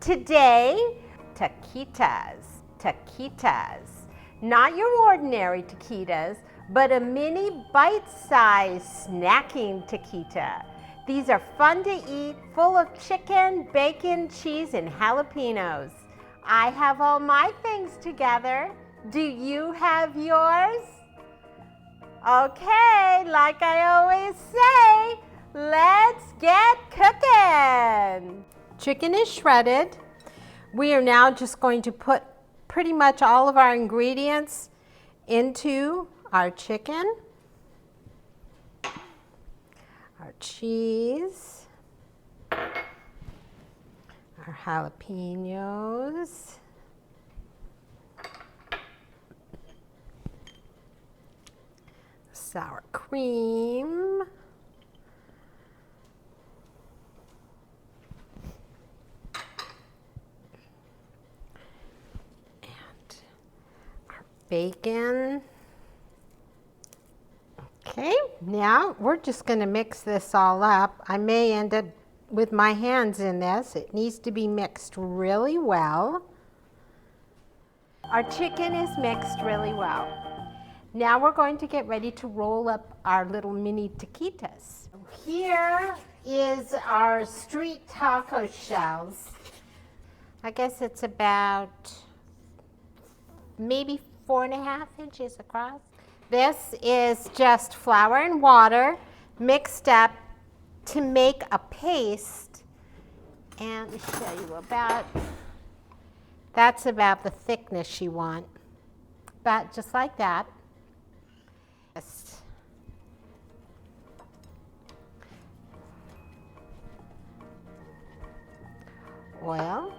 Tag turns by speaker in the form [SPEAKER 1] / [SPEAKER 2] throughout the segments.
[SPEAKER 1] Today, taquitos. Not your ordinary taquitos, but a mini bite-sized snacking taquito. These are fun to eat, full of chicken, bacon, cheese, and jalapenos. I have all my things together. Do you have yours? Okay, like I always say, let's get cooking. Chicken is shredded. We are now just going to put pretty much all of our ingredients into our chicken, our cheese, our jalapenos, sour cream, and our bacon. Okay, now we're just going to mix this all up. I may end up with my hands in this. It needs to be mixed really well. Our chicken is mixed really well. Now we're going to get ready to roll up our little mini taquitos. Here is our street taco shells. I guess it's about maybe 4.5 inches across. This is just flour and water mixed up to make a paste. And let me show you that's about the thickness you want. About just like that. Oil.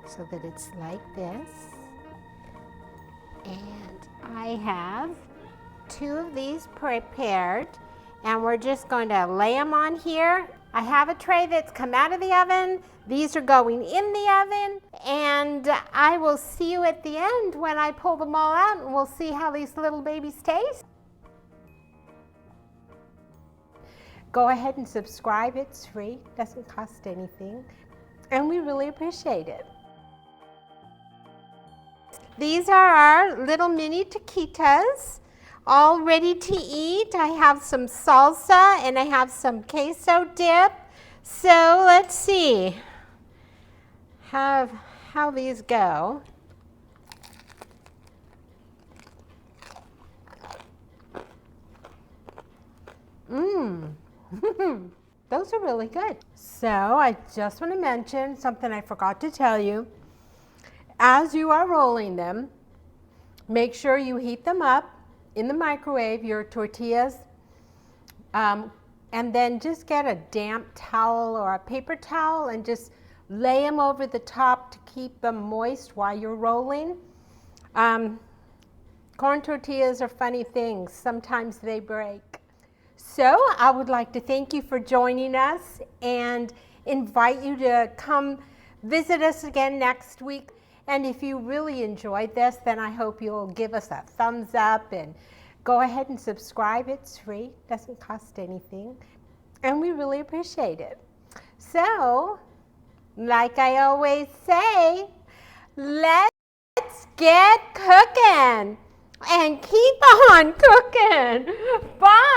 [SPEAKER 1] So that it's like this. And I have 2 of these prepared, and we're just going to lay them on here. I have a tray that's come out of the oven. These are going in the oven, and I will see you at the end when I pull them all out, and we'll see how these little babies taste. Go ahead and subscribe. It's free, doesn't cost anything, and we really appreciate it. These are our little mini taquitos, all ready to eat. I have some salsa and I have some queso dip. So let's see how these go. Those are really good. So I just want to mention something I forgot to tell you. As you are rolling them, make sure you heat them up in the microwave, your tortillas, and then just get a damp towel or a paper towel and just lay them over the top to keep them moist while you're rolling. Corn tortillas are funny things. Sometimes they break. So I would like to thank you for joining us and invite you to come visit us again next week. And if you really enjoyed this, then I hope you'll give us a thumbs up and go ahead and subscribe. It's free, doesn't cost anything, and we really appreciate it. So, like I always say, let's get cooking and keep on cooking. Bye.